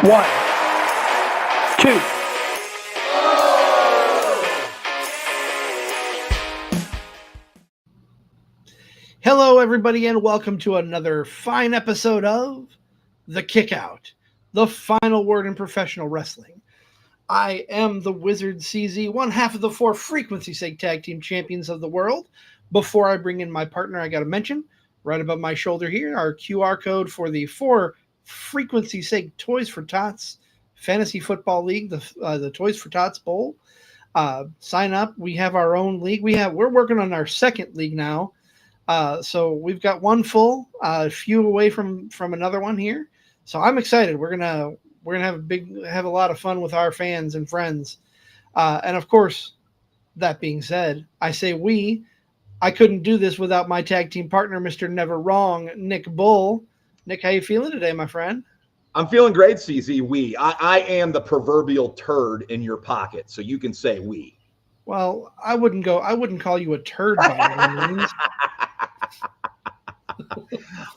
1, 2. Hello, everybody, and welcome to another fine episode of The Kickout, the final word in professional wrestling. I am the Wizard CZ, one half of the 4 frequency sake tag team champions of the world. Before I bring in my partner, I got to mention, right above my shoulder here, our QR code for the 4 frequency sake Toys for Tots Fantasy Football League, the Toys for Tots Bowl. Sign up. We have our own league. We're working on our second league now. So we've got one full, a few away from another one here. So I'm excited. We're gonna have a lot of fun with our fans and friends. And of course, that being said, I say I couldn't do this without my tag team partner, Mr. Never Wrong, Nick Bull. Nick, how you feeling today, my friend? I'm feeling great, CZ. I am the proverbial turd in your pocket, so you can say we. Well, I wouldn't call you a turd by any means.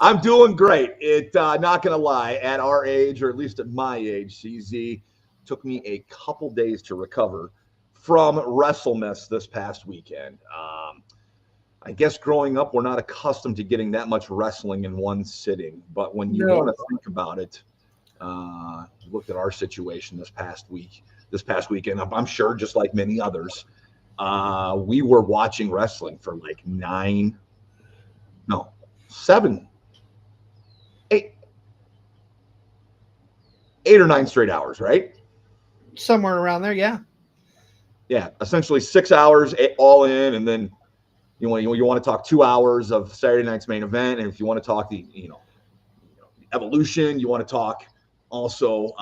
I'm doing great. Not gonna lie, at our age, or at least at my age, CZ, took me a couple days to recover from WrestleMess this past weekend. I guess growing up, we're not accustomed to getting that much wrestling in one sitting. But when you want to think about it, look at our situation this past weekend, I'm sure just like many others, we were watching wrestling for like 8 or 9 straight hours, right? Somewhere around there, yeah. Yeah, essentially 6 hours all in, and then you want to talk 2 hours of Saturday night's main event, and if you want to talk the Evolution, you want to talk also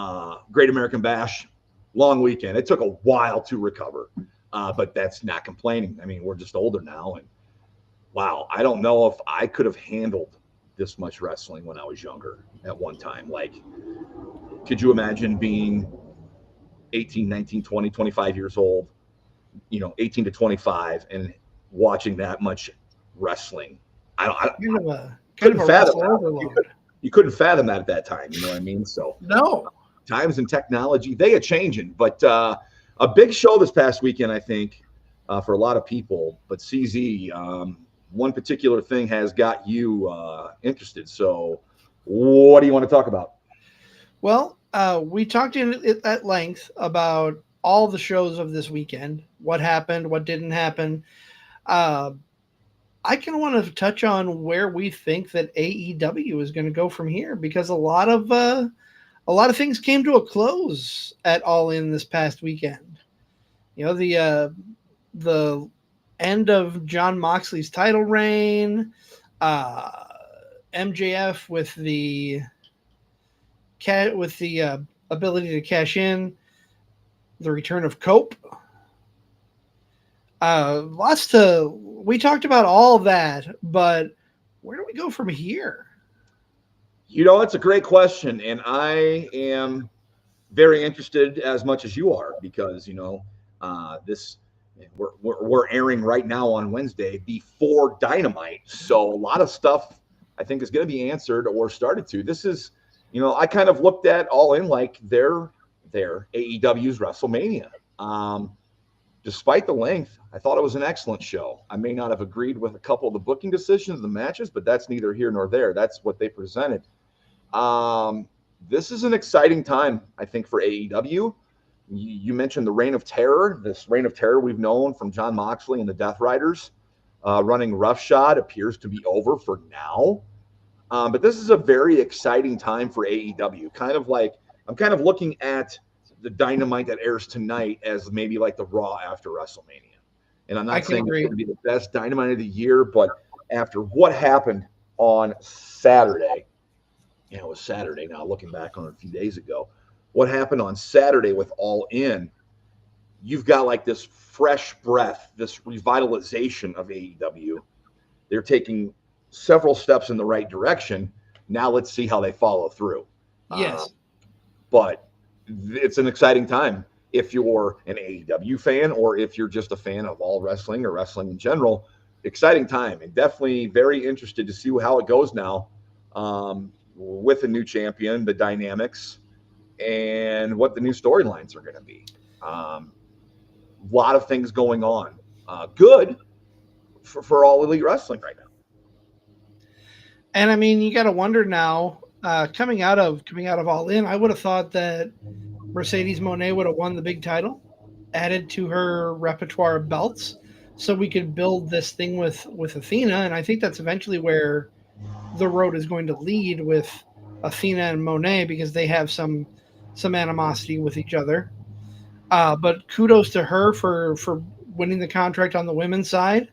Great American Bash, long weekend. It took a while to recover, but that's not complaining. I mean, we're just older now, and wow, I don't know if I could have handled this much wrestling when I was younger at one time. Like, could you imagine being 18, 19, 20, 25 years old, 18 to 25 and watching that much wrestling? I couldn't fathom that. You couldn't fathom that at that time. You know what I mean? So no. Times and technology, they are changing. But a big show this past weekend, I think, for a lot of people. But CZ, one particular thing has got you interested. So what do you want to talk about? Well, we talked at length about all the shows of this weekend, what happened, what didn't happen. I kind of want to touch on where we think that AEW is going to go from here, because a lot of things came to a close at All In this past weekend. The end of Jon Moxley's title reign, MJF with the ability to cash in, the return of Cope. We talked about all of that, but where do we go from here? It's a great question, and I am very interested as much as you are, because we're airing right now on Wednesday before Dynamite, so a lot of stuff I think is going to be answered or started to. This is, I kind of looked at All In like their AEW's WrestleMania. Despite the length, I thought it was an excellent show. I may not have agreed with a couple of the booking decisions of the matches, but that's neither here nor there. That's what they presented. This is an exciting time, I think, for AEW. You mentioned the Reign of Terror. This Reign of Terror we've known from Jon Moxley and the Death Riders running roughshod appears to be over for now. But this is a very exciting time for AEW. I'm kind of looking at the Dynamite that airs tonight as maybe like the Raw after WrestleMania. And I'm not saying it's going to be the best Dynamite of the year, but after what happened on Saturday, it was Saturday now, looking back on it a few days ago, what happened on Saturday with All In, you've got like this fresh breath, this revitalization of AEW. They're taking several steps in the right direction. Now let's see how they follow through. Yes. But it's an exciting time if you're an AEW fan, or if you're just a fan of all wrestling or wrestling in general. Exciting time, and definitely very interested to see how it goes now with a new champion, the dynamics, and what the new storylines are going to be. A lot of things going on. Good for All Elite Wrestling right now. And I mean, you got to wonder now, coming out of All In, I would have thought that Mercedes Moné would have won the big title, added to her repertoire of belts, so we could build this thing with Athena. And I think that's eventually where the road is going to lead with Athena and Monet, because they have some animosity with each other. But kudos to her for winning the contract on the women's side.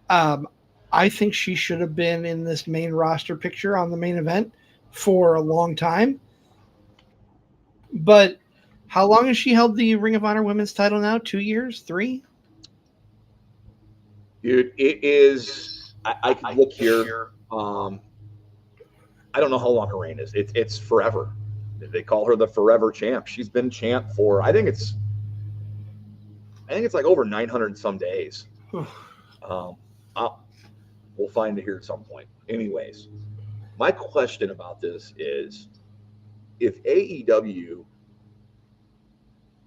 I think she should have been in this main roster picture on the main event for a long time. But how long has she held the Ring of Honor women's title now? 2 years? 3? Dude, it is. I can look here. I don't know how long her reign is. It's forever. They call her the forever champ. She's been champ for I think it's like over 900 and some days. We'll find it here at some point. Anyways, my question about this is, if AEW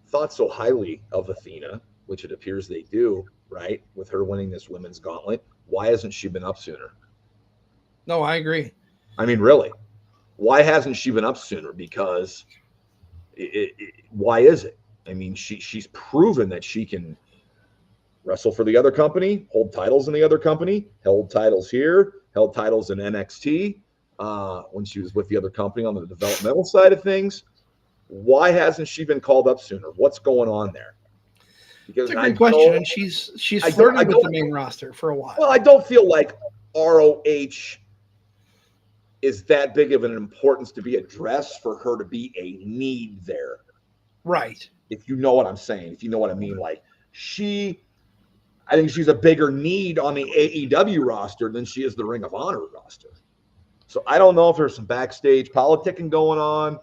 thought so highly of Athena, which it appears they do, right, with her winning this women's gauntlet, why hasn't she been up sooner? No, I agree. I mean, really, why hasn't she been up sooner? Because why is it? I mean, she's proven that she can wrestle for the other company, hold titles in the other company, held titles here, held titles in NXT when she was with the other company on the developmental side of things. Why hasn't she been called up sooner? What's going on there? Because it's a great question, and she's flirted with the main roster for a while. Well, I don't feel like ROH is that big of an importance to be addressed for her to be a need there. Right. If you know what I'm saying, if you know what I mean, like I think she's a bigger need on the AEW roster than she is the Ring of Honor roster. So I don't know if there's some backstage politicking going on,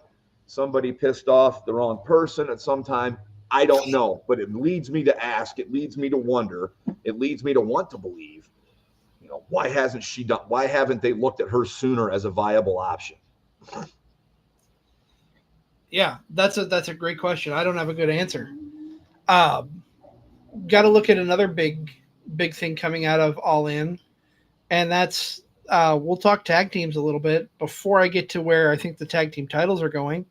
somebody pissed off the wrong person at some time. I don't know, but it leads me to ask, it leads me to wonder, it leads me to want to believe, why haven't they looked at her sooner as a viable option? Yeah, that's a great question. I don't have a good answer. Got to look at another big thing coming out of All In, and that's we'll talk tag teams a little bit before I get to where I think the tag team titles are going.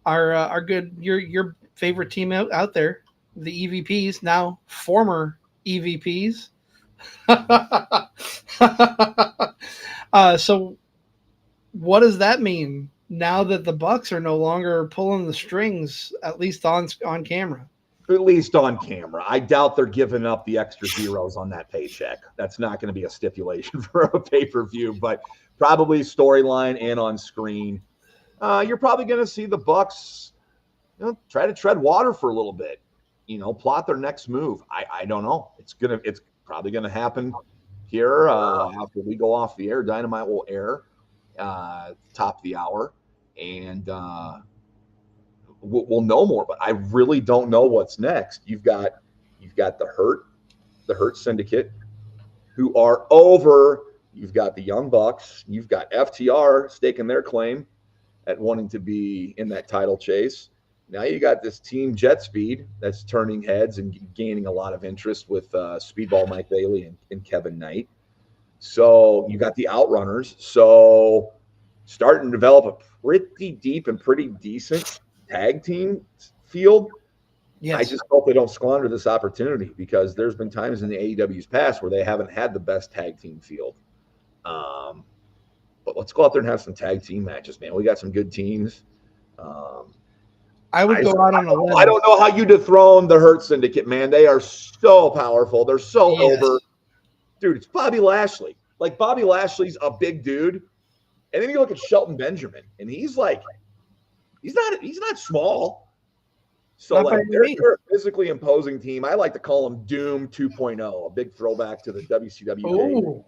Our good your favorite team out there, the EVPs, now former EVPs. So what does that mean now that the Bucks are no longer pulling the strings, at least on camera? At least on camera. I doubt they're giving up the extra zeros on that paycheck. That's not going to be a stipulation for a pay-per-view, but probably storyline and on screen. You're probably going to see the Bucks try to tread water for a little bit, plot their next move. I don't know. It's probably going to happen here after we go off the air. Dynamite will air top of the hour, and we'll know more. But I really don't know what's next. You've got the Hurt Syndicate, who are over. You've got the Young Bucks. You've got FTR staking their claim at wanting to be in that title chase. Now you got this team Jet Speed that's turning heads and gaining a lot of interest with Speedball Mike Bailey and Kevin Knight. So you got the Outrunners. So starting to develop a pretty deep and pretty decent tag team field. Yes. I just hope they don't squander this opportunity, because there's been times in the AEW's past where they haven't had the best tag team field. But let's go out there and have some tag team matches, man. We got some good teams. I would go out on a limb. I don't know how you dethrone the Hurt Syndicate, man. They are so powerful. They're so over. Dude, it's Bobby Lashley. Like, Bobby Lashley's a big dude. And then you look at Shelton Benjamin, and he's not small. So they're a physically imposing team. I like to call them Doom 2.0, a big throwback to the WCW. Oh,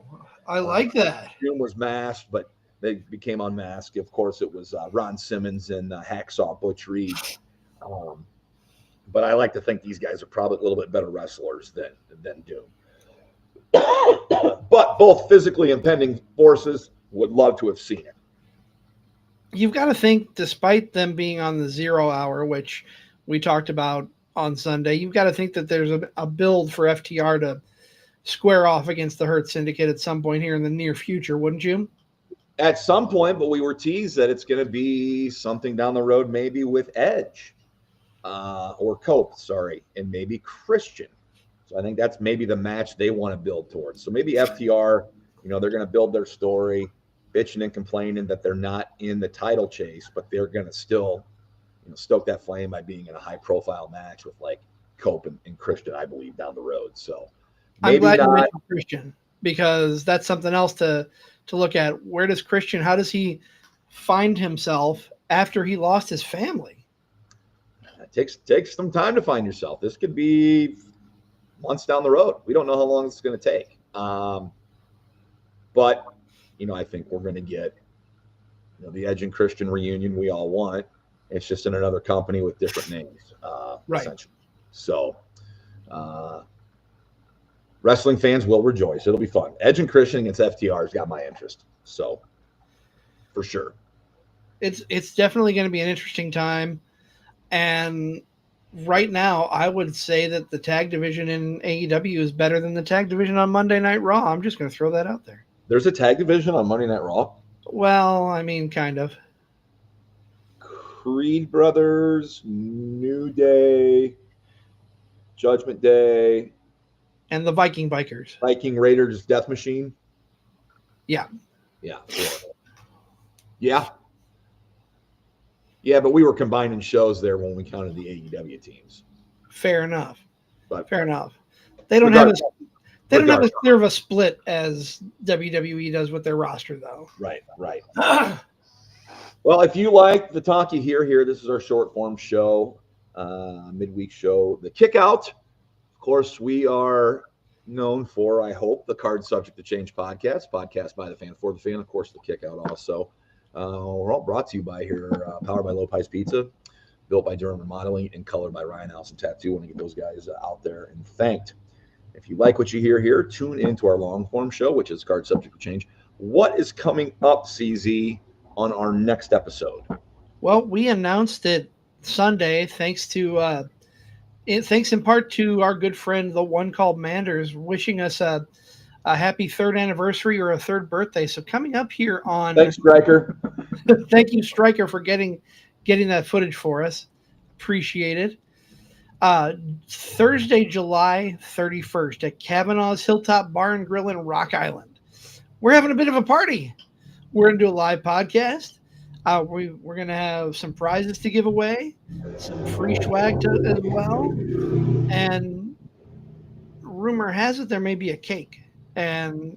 I like that. Doom was masked, but they became unmasked. Of course, it was Ron Simmons and Hacksaw Butch Reed. But I like to think these guys are probably a little bit better wrestlers than Doom. But both physically impending forces, would love to have seen it. you've got to think, despite them being on the 0 hour, which we talked about on Sunday, you've got to think that there's a build for FTR to square off against the Hurt Syndicate at some point here in the near future, wouldn't you? At some point, but we were teased that it's going to be something down the road, maybe with Edge or Cope, and maybe Christian. So I think that's maybe the match they want to build towards. So maybe FTR, they're going to build their story, bitching and complaining that they're not in the title chase, but they're going to still, stoke that flame by being in a high-profile match with like Cope and Christian, I believe, down the road. So I'm glad you mentioned Christian, because that's something else to look at. Where does Christian, how does he find himself after he lost his family? It takes some time to find yourself. This could be months down the road. We don't know how long it's going to take. But, I think we're going to get, the Edge and Christian reunion we all want. It's just in another company with different names, right. Essentially. So, wrestling fans will rejoice. It'll be fun. Edge and Christian against FTR has got my interest. So, for sure. It's definitely going to be an interesting time. And right now, I would say that the tag division in AEW is better than the tag division on Monday Night Raw. I'm just going to throw that out there. There's a tag division on Monday Night Raw? Well, I mean, kind of. Creed Brothers, New Day, Judgment Day. And the Viking Bikers. Viking Raiders Death Machine. Yeah. Yeah. Yeah. Yeah, but we were combining shows there when we counted the AEW teams. Fair enough. But fair enough. They don't have as clear of a split as WWE does with their roster, though. Right. Well, if you like the talk you hear here, this is our short form show, midweek show, The Kickout. Of course, we are known for, I hope, the Card Subject to Change podcast by the fan for the fan. Of course, The Kickout also. We're all brought to you by here, powered by Low Pies Pizza, built by Durham Remodeling, and colored by Ryan Allison Tattoo. I want to get those guys out there and thanked. If you like what you hear here, tune into our long form show, which is Card Subject to Change. What is coming up, CZ, on our next episode? Well, we announced it Sunday, thanks in part to our good friend, the one called Manders, wishing us a happy third anniversary or a third birthday. So coming up here on... Thanks, Stryker. Thank you, Stryker, for getting that footage for us. Appreciate it. Thursday, July 31st at Kavanaugh's Hilltop Bar and Grill in Rock Island. We're having a bit of a party. We're going to do a live podcast. We're going to have some prizes to give away, some free swag as well. And rumor has it there may be a cake. And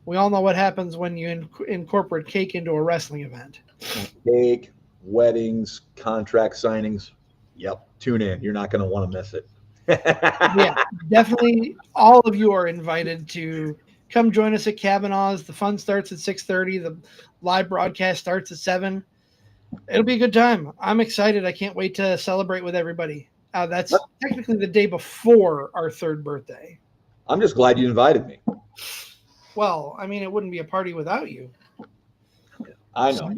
we all know what happens when you incorporate cake into a wrestling event. Cake, weddings, contract signings. Yep. Tune in. You're not going to want to miss it. Yeah, definitely. All of you are invited to come join us at Kavanaugh's. The fun starts at 6:30. The live broadcast starts at 7. It'll be a good time. I'm excited. I can't wait to celebrate with everybody. That's technically the day before our third birthday. I'm just glad you invited me. Well, I mean, it wouldn't be a party without you. I know.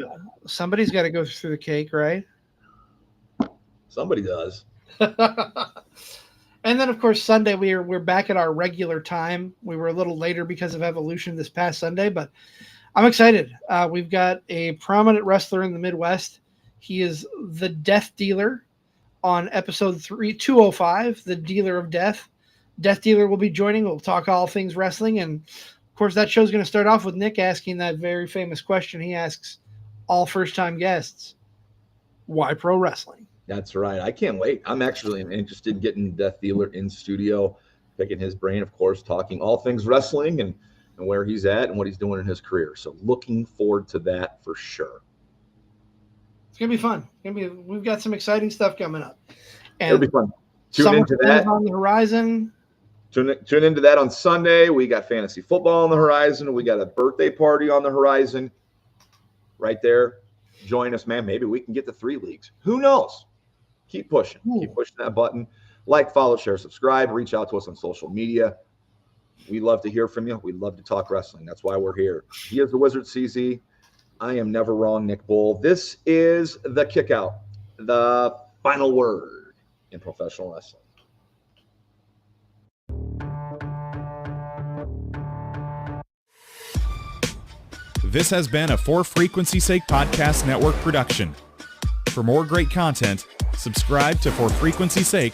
Somebody's got to go through the cake, right? Somebody does. And then, of course, Sunday we're back at our regular time. We were a little later because of Evolution this past Sunday, but I'm excited. We've got a prominent wrestler in the Midwest. He is the Death Dealer on episode 205, the Dealer of Death. Death Dealer will be joining. We'll talk all things wrestling. And, of course, that show's going to start off with Nick asking that very famous question he asks all first-time guests. Why pro wrestling? That's right. I can't wait. I'm actually interested in getting Death Dealer in studio, picking his brain, of course, talking all things wrestling and where he's at and what he's doing in his career. So looking forward to that for sure. It's going to be fun. We've got some exciting stuff coming up. And it'll be fun. Tune into that. On the horizon. Tune into that on Sunday. We got fantasy football on the horizon. We got a birthday party on the horizon right there. Join us, man. Maybe we can get to 3 leagues. Who knows? Keep pushing. Ooh. Keep pushing that button. Like, follow, share, subscribe. Reach out to us on social media. We love to hear from you. We love to talk wrestling. That's why we're here. He is the Wizard CZ. I am never wrong, Nick Bull. This is the Kickout, the final word in professional wrestling. This has been a For Frequency Sake Podcast Network production. For more great content, subscribe to For Frequency Sake